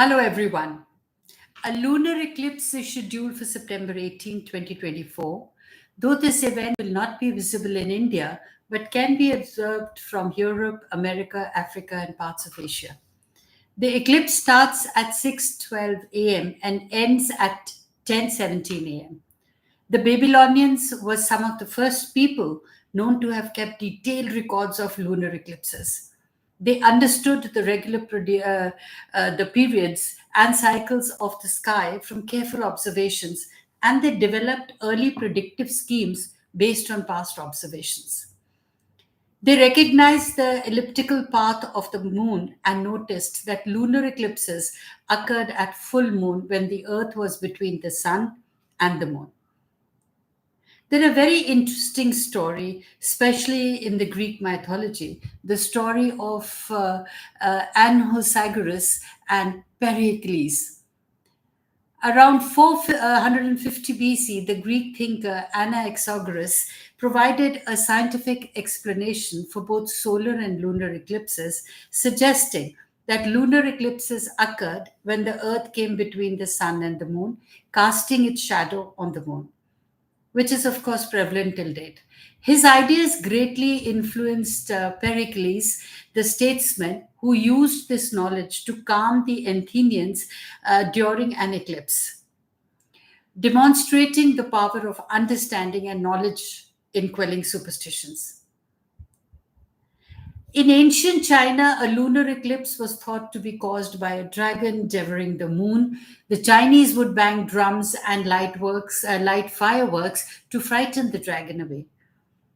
Hello, everyone. A lunar eclipse is scheduled for September 18, 2024, though this event will not be visible in India but can be observed from Europe, America, Africa, and parts of Asia. The eclipse starts at 6:12 a.m. and ends at 10:17 a.m. The Babylonians were some of the first people known to have kept detailed records of lunar eclipses. They understood the periods and cycles of the sky from careful observations, and they developed early predictive schemes based on past observations. They recognized the elliptical path of the moon and noticed that lunar eclipses occurred at full moon when the earth was between the sun and the moon. They're a very interesting story, especially in the Greek mythology, the story of an-uhk-SAG-or-us and Pericles. Around 450 BC, the Greek thinker Anaxagoras provided a scientific explanation for both solar and lunar eclipses, suggesting that lunar eclipses occurred when the earth came between the sun and the moon, casting its shadow on the moon, which is, of course, prevalent till date. His ideas greatly influenced Pericles, the statesman who used this knowledge to calm the Athenians during an eclipse, demonstrating the power of understanding and knowledge in quelling superstitions. In ancient China, a lunar eclipse was thought to be caused by a dragon devouring the moon. The Chinese would bang drums and light fireworks to frighten the dragon away.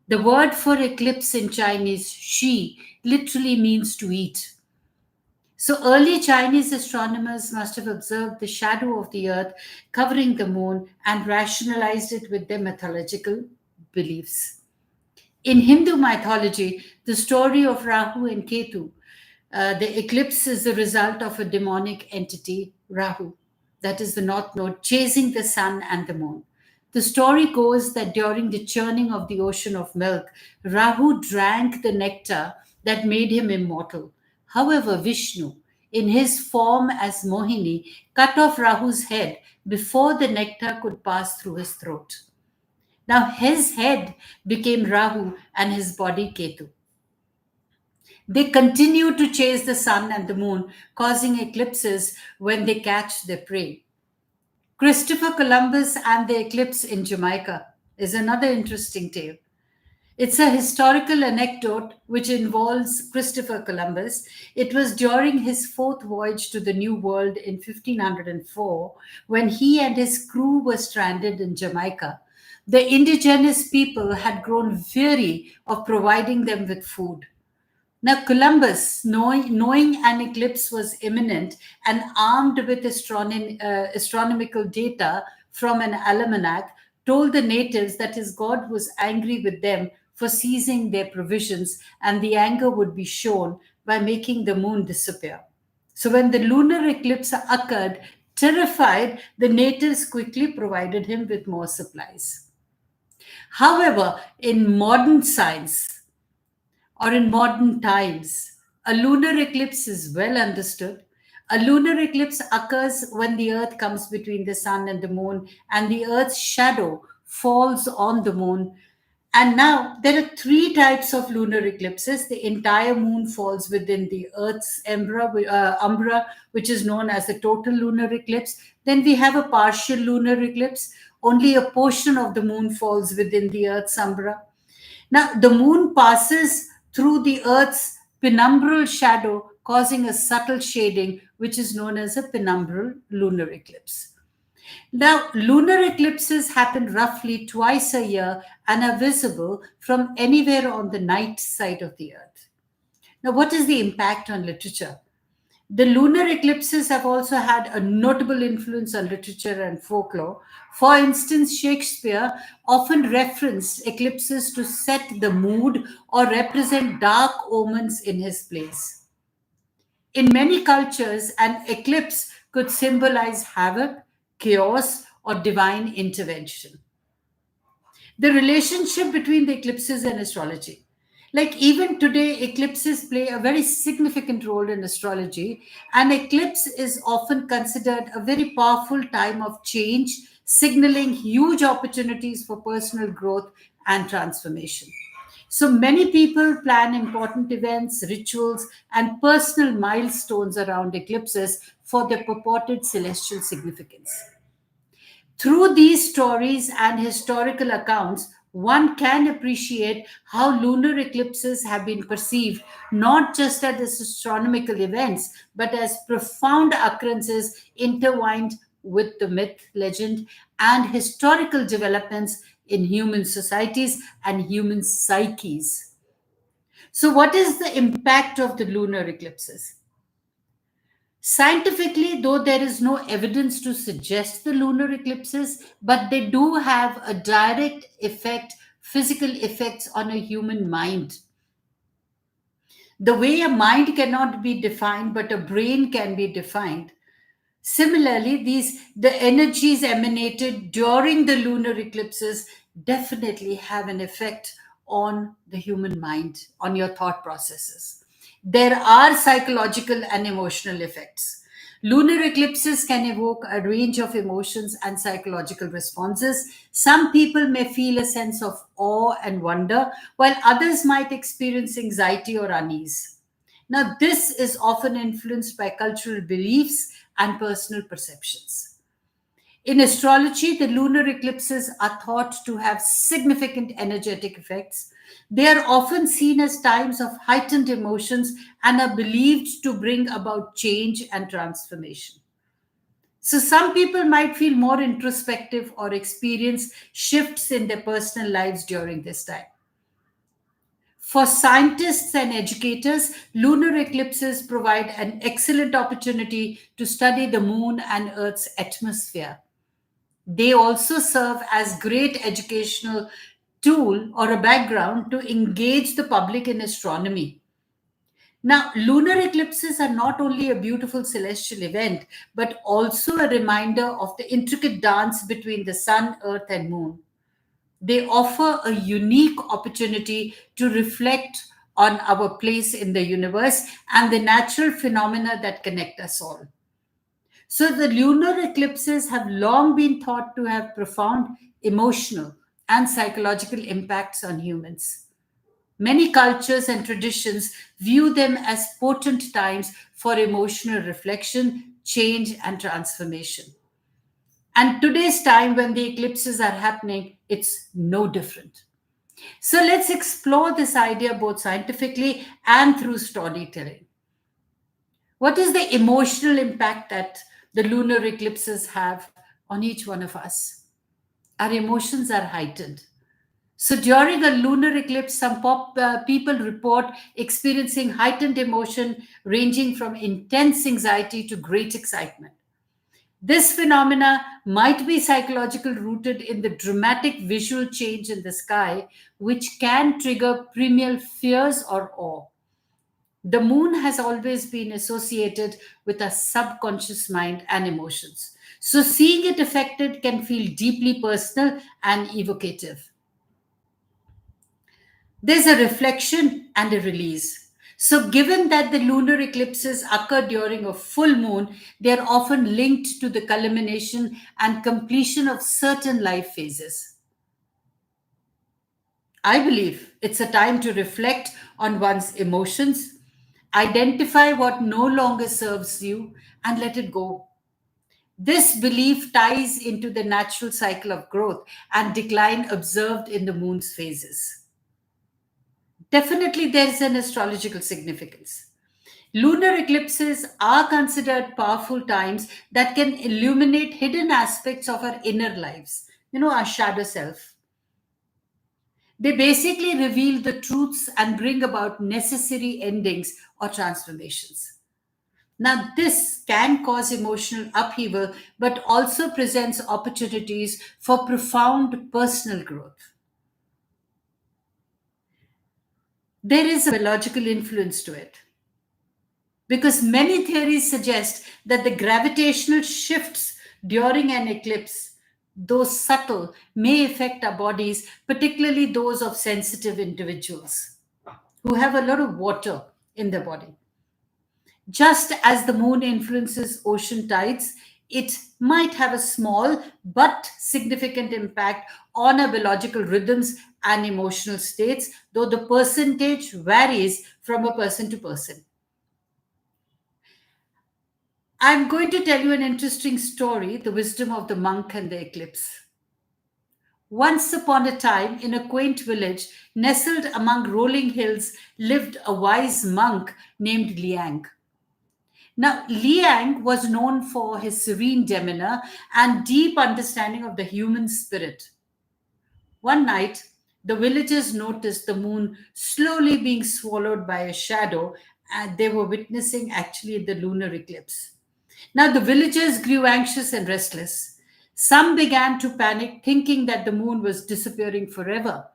The word for eclipse in Chinese, shi, literally means to eat. So early Chinese astronomers must have observed the shadow of the earth covering the moon and rationalized it with their mythological beliefs. In Hindu mythology, the story of Rahu and Ketu, the eclipse is the result of a demonic entity, Rahu, that is the North Node, chasing the sun and the moon. The story goes that during the churning of the ocean of milk, Rahu drank the nectar that made him immortal. However, Vishnu, in his form as Mohini, cut off Rahu's head before the nectar could pass through his throat. Now his head became Rahu and his body Ketu. They continue to chase the sun and the moon, causing eclipses when they catch their prey. Christopher Columbus and the eclipse in Jamaica is another interesting tale. It's a historical anecdote which involves Christopher Columbus. It was during his fourth voyage to the New World in 1504 when he and his crew were stranded in Jamaica. The indigenous people had grown weary of providing them with food. Now, Columbus, knowing an eclipse was imminent and armed with astronomical data from an almanac, told the natives that his god was angry with them for seizing their provisions, and the anger would be shown by making the moon disappear. So, when the lunar eclipse occurred, terrified, the natives quickly provided him with more supplies. However, in modern science or in modern times, a lunar eclipse is well understood. A lunar eclipse occurs when the earth comes between the sun and the moon, and the earth's shadow falls on the moon. And now there are three types of lunar eclipses. The entire moon falls within the earth's umbra, which is known as the total lunar eclipse. Then we have a partial lunar eclipse. Only a portion of the moon falls within the earth's umbra. Now, the moon passes through the earth's penumbral shadow, causing a subtle shading, which is known as a penumbral lunar eclipse. Now, lunar eclipses happen roughly twice a year and are visible from anywhere on the night side of the earth. Now, what is the impact on literature? The lunar eclipses have also had a notable influence on literature and folklore. For instance, Shakespeare often referenced eclipses to set the mood or represent dark omens in his plays. In many cultures, an eclipse could symbolize havoc, chaos, or divine intervention. The relationship between the eclipses and astrology. Like even today, eclipses play a very significant role in astrology. An eclipse is often considered a very powerful time of change, signaling huge opportunities for personal growth and transformation. So many people plan important events, rituals, and personal milestones around eclipses for their purported celestial significance. Through these stories and historical accounts, one can appreciate how lunar eclipses have been perceived not just as astronomical events, but as profound occurrences intertwined with the myth, legend, and historical developments in human societies and human psyches. So, what is the impact of the lunar eclipses? Scientifically, though there is no evidence to suggest the lunar eclipses, but they do have a direct effect, physical effects on a human mind. The way a mind cannot be defined, but a brain can be defined. Similarly, the energies emanated during the lunar eclipses definitely have an effect on the human mind, on your thought processes. There are psychological and emotional effects. Lunar eclipses can evoke a range of emotions and psychological responses. Some people may feel a sense of awe and wonder, while others might experience anxiety or unease. Now, this is often influenced by cultural beliefs and personal perceptions. In astrology, the lunar eclipses are thought to have significant energetic effects. They are often seen as times of heightened emotions and are believed to bring about change and transformation. So, some people might feel more introspective or experience shifts in their personal lives during this time. For scientists and educators, lunar eclipses provide an excellent opportunity to study the moon and Earth's atmosphere. They also serve as great educational tool or a background to engage the public in astronomy. Now, lunar eclipses are not only a beautiful celestial event, but also a reminder of the intricate dance between the sun, earth, and moon. They offer a unique opportunity to reflect on our place in the universe and the natural phenomena that connect us all. So, the lunar eclipses have long been thought to have profound emotional and psychological impacts on humans. Many cultures and traditions view them as potent times for emotional reflection, change, and transformation. And today's time, when the eclipses are happening, it's no different. So let's explore this idea both scientifically and through storytelling. What is the emotional impact that the lunar eclipses have on each one of us? Our emotions are heightened. So during a lunar eclipse, people report experiencing heightened emotion ranging from intense anxiety to great excitement. This phenomena might be psychological rooted in the dramatic visual change in the sky, which can trigger primal fears or awe. The moon has always been associated with a subconscious mind and emotions. So seeing it affected can feel deeply personal and evocative. There's a reflection and a release. So, given that the lunar eclipses occur during a full moon, they are often linked to the culmination and completion of certain life phases. I believe it's a time to reflect on one's emotions, identify what no longer serves you, and let it go. This belief ties into the natural cycle of growth and decline observed in the moon's phases. Definitely, there is an astrological significance. Lunar eclipses are considered powerful times that can illuminate hidden aspects of our inner lives, our shadow self. They basically reveal the truths and bring about necessary endings or transformations. Now, this can cause emotional upheaval, but also presents opportunities for profound personal growth. There is a biological influence to it because many theories suggest that the gravitational shifts during an eclipse, though subtle, may affect our bodies, particularly those of sensitive individuals. who have a lot of water in their body. Just as the moon influences ocean tides, it might have a small but significant impact on our biological rhythms and emotional states, though the percentage varies from a person to person. I'm going to tell you an interesting story, the wisdom of the monk and the eclipse. Once upon a time, in a quaint village nestled among rolling hills, lived a wise monk named Liang. Now, Liang was known for his serene demeanor and deep understanding of the human spirit. One night, the villagers noticed the moon slowly being swallowed by a shadow, and they were witnessing actually the lunar eclipse. Now, the villagers grew anxious and restless. Some began to panic, thinking that the moon was disappearing forever.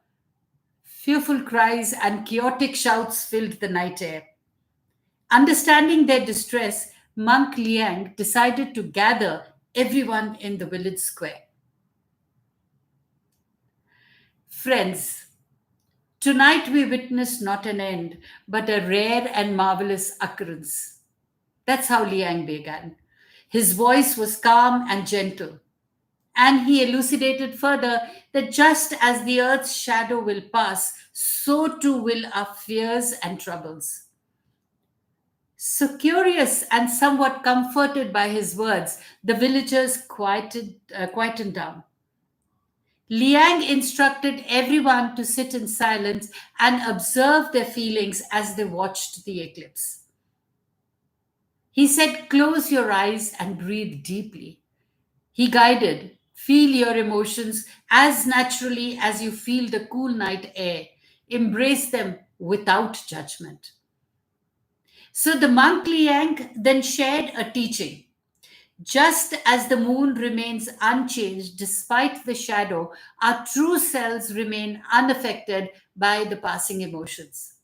Fearful cries and chaotic shouts filled the night air. Understanding their distress, Monk Liang decided to gather everyone in the village square. Friends, tonight we witness not an end, but a rare and marvelous occurrence. That's how Liang began. His voice was calm and gentle. And he elucidated further that just as the earth's shadow will pass, so too will our fears and troubles. So curious and somewhat comforted by his words, the villagers quietened down. Liang instructed everyone to sit in silence and observe their feelings as they watched the eclipse. He said, "Close your eyes and breathe deeply." He guided, "Feel your emotions as naturally as you feel the cool night air. Embrace them without judgment." So the monk Liang then shared a teaching. Just as the moon remains unchanged despite the shadow, our true selves remain unaffected by the passing emotions.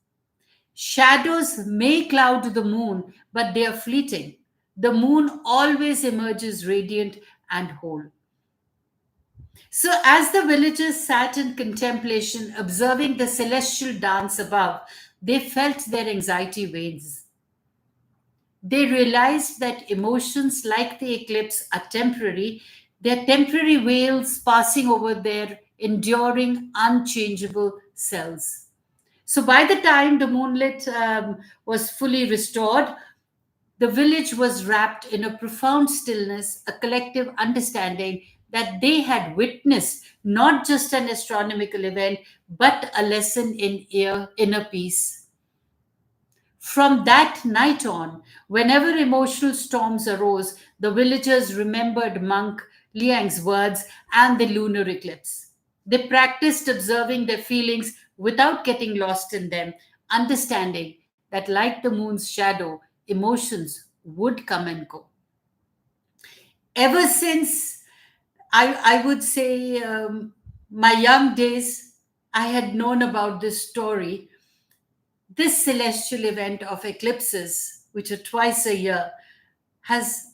Shadows may cloud the moon, but they are fleeting. The moon always emerges radiant and whole. So, as the villagers sat in contemplation, observing the celestial dance above, they felt their anxiety wanes. They realized that emotions like the eclipse are temporary, they're temporary veils passing over their enduring, unchangeable selves. So by the time the moonlit was fully restored, the village was wrapped in a profound stillness, a collective understanding that they had witnessed not just an astronomical event, but a lesson in inner peace. From that night on, whenever emotional storms arose, the villagers remembered monk Liang's words and the lunar eclipse. They practiced observing their feelings without getting lost in them, understanding that, like the moon's shadow, emotions would come and go. Ever since, I would say, my young days, I had known about this story. This celestial event of eclipses, which are twice a year, has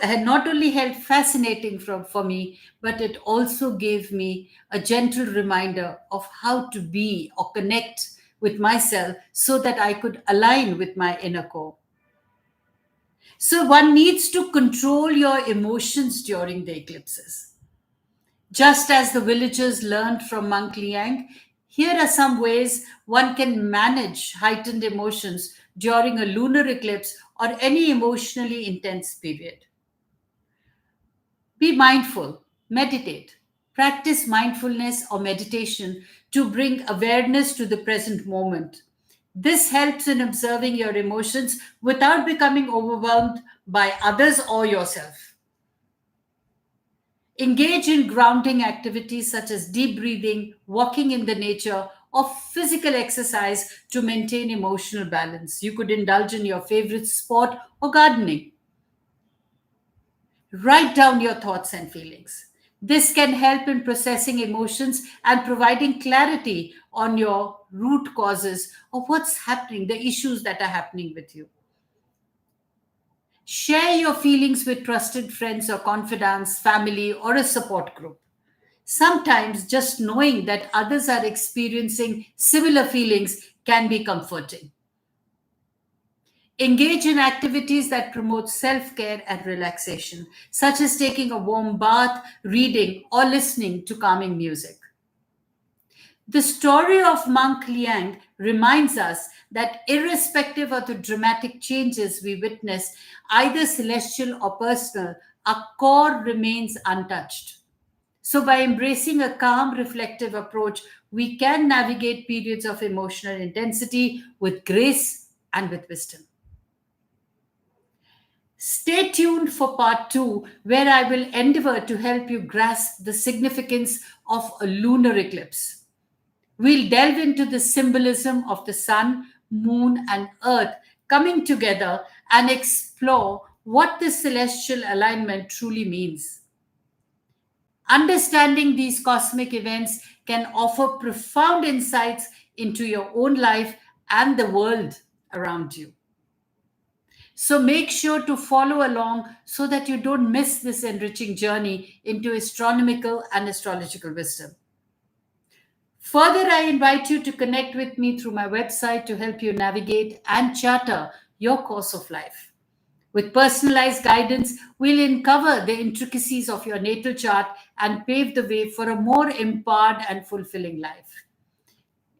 had not only held fascinating for me, but it also gave me a gentle reminder of how to be or connect with myself so that I could align with my inner core. So one needs to control your emotions during the eclipses. Just as the villagers learned from Monk Liang, here are some ways one can manage heightened emotions during a lunar eclipse or any emotionally intense period. Be mindful, meditate, practice mindfulness or meditation to bring awareness to the present moment. This helps in observing your emotions without becoming overwhelmed by others or yourself. Engage in grounding activities such as deep breathing, walking in the nature, or physical exercise to maintain emotional balance. You could indulge in your favorite sport or gardening. Write down your thoughts and feelings. This can help in processing emotions and providing clarity on your root causes of what's happening, the issues that are happening with you. Share your feelings with trusted friends or confidants, family, or a support group. Sometimes just knowing that others are experiencing similar feelings can be comforting. Engage in activities that promote self care and relaxation, such as taking a warm bath, reading, or listening to calming music. The story of monk Liang reminds us that irrespective of the dramatic changes we witness, either celestial or personal, our core remains untouched. So, by embracing a calm, reflective approach, we can navigate periods of emotional intensity with grace and with wisdom. Stay tuned for part two, where I will endeavor to help you grasp the significance of a lunar eclipse. We'll delve into the symbolism of the sun, moon, and earth coming together and explore what this celestial alignment truly means. Understanding these cosmic events can offer profound insights into your own life and the world around you. So make sure to follow along so that you don't miss this enriching journey into astronomical and astrological wisdom. Further, I invite you to connect with me through my website to help you navigate and charter your course of life. With personalized guidance, we'll uncover the intricacies of your natal chart and pave the way for a more empowered and fulfilling life.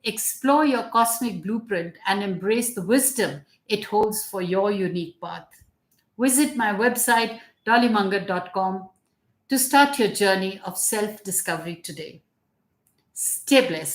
Explore your cosmic blueprint and embrace the wisdom it holds for your unique path. Visit my website, dollymanghat.com, to start your journey of self discovery today. Stay blessed.